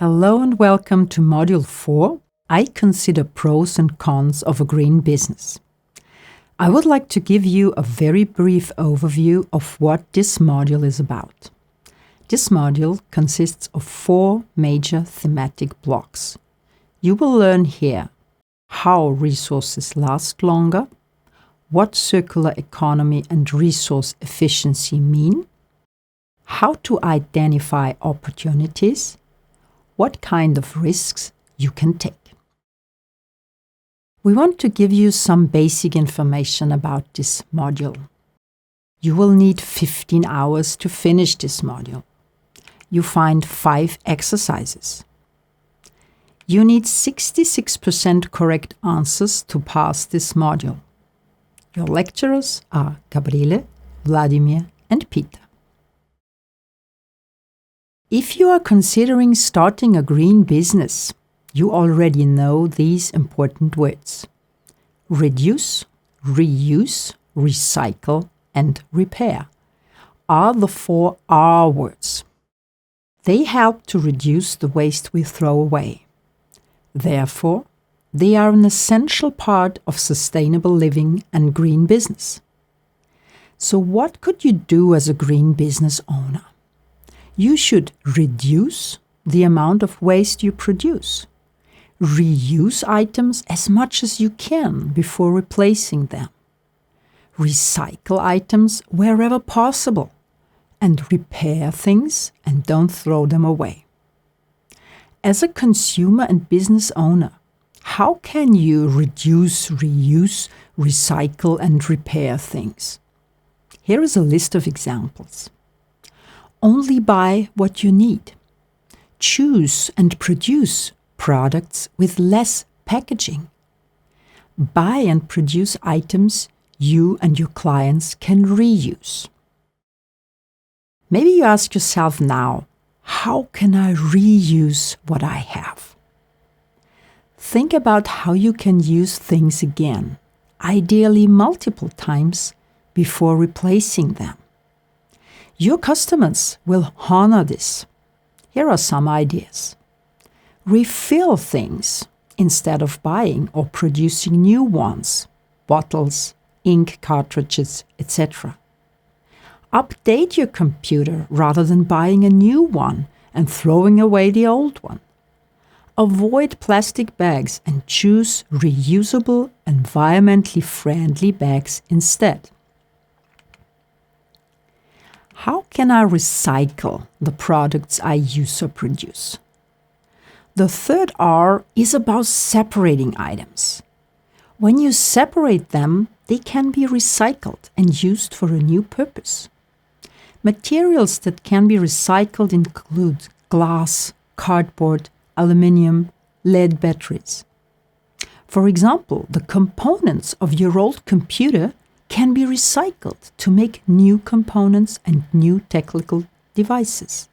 Hello and welcome to Module 4. I consider pros and cons of a green business. I would like to give you a very brief overview of what this module is about. This module consists of 4 major thematic blocks. You will learn here how resources last longer, what circular economy and resource efficiency mean, how to identify opportunities, what kind of risks you can take. We want to give you some basic information about this module. You will need 15 hours to finish this module. You find 5 exercises. You need 66% correct answers to pass this module. Your lecturers are Gabriele, Vladimir, and Peter. If you are considering starting a green business, you already know these important words: reduce, reuse, recycle, and repair are the 4 R words. They help to reduce the waste we throw away. Therefore, they are an essential part of sustainable living and green business. So what could you do as a green business owner? You should reduce the amount of waste you produce. Reuse items as much as you can before replacing them. Recycle items wherever possible. And repair things and don't throw them away. As a consumer and business owner, how can you reduce, reuse, recycle, and repair things? Here is a list of examples. Only buy what you need. Choose and produce products with less packaging. Buy and produce items you and your clients can reuse. Maybe you ask yourself now, how can I reuse what I have? Think about how you can use things again, ideally multiple times, before replacing them. Your customers will honor this. Here are some ideas. Refill things instead of buying or producing new ones, bottles, ink cartridges, etc. Update your computer rather than buying a new one and throwing away the old one. Avoid plastic bags and choose reusable, environmentally friendly bags instead. How can I recycle the products I use or produce? The third R is about separating items. When you separate them, they can be recycled and used for a new purpose. Materials that can be recycled include glass, cardboard, aluminium, lead batteries. For example, the components of your old computer can be recycled to make new components and new technical devices.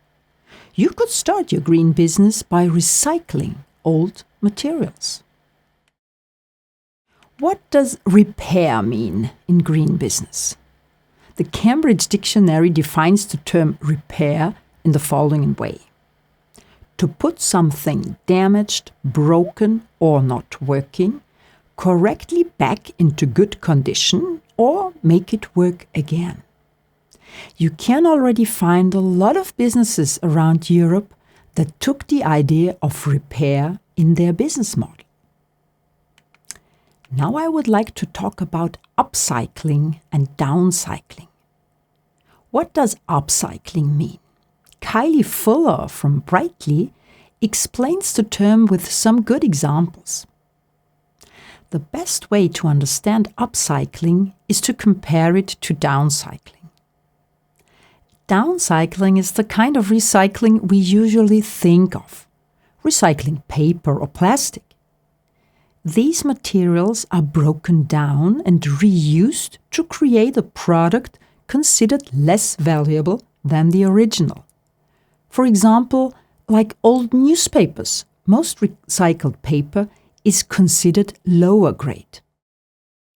You could start your green business by recycling old materials. What does repair mean in green business? The Cambridge Dictionary defines the term repair in the following way: to put something damaged, broken, or not working correctly back into good condition or make it work again. You can already find a lot of businesses around Europe that took the idea of repair in their business model. Now I would like to talk about upcycling and downcycling. What does upcycling mean? Kylie Fuller from Brightly explains the term with some good examples. The best way to understand upcycling is to compare it to downcycling. Downcycling is the kind of recycling we usually think of, recycling paper or plastic. These materials are broken down and reused to create a product considered less valuable than the original. For example, like old newspapers, most recycled paper is considered lower grade.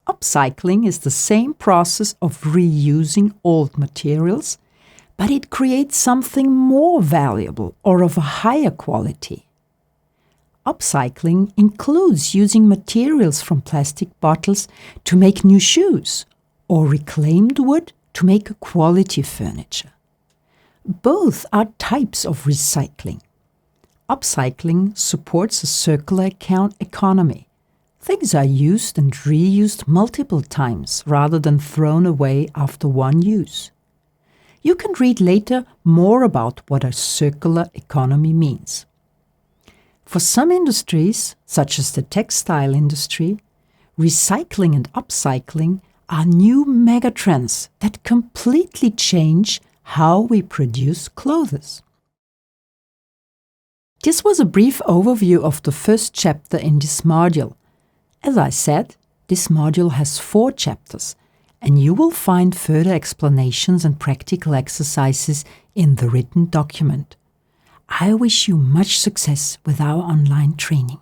Upcycling is the same process of reusing old materials, but it creates something more valuable or of a higher quality. Upcycling includes using materials from plastic bottles to make new shoes, or reclaimed wood to make quality furniture. Both are types of recycling. Upcycling supports a circular economy. Things are used and reused multiple times rather than thrown away after one use. You can read later more about what a circular economy means. For some industries, such as the textile industry, recycling and upcycling are new megatrends that completely change how we produce clothes. This was a brief overview of the first chapter in this module. As I said, this module has 4 chapters, and you will find further explanations and practical exercises in the written document. I wish you much success with our online training.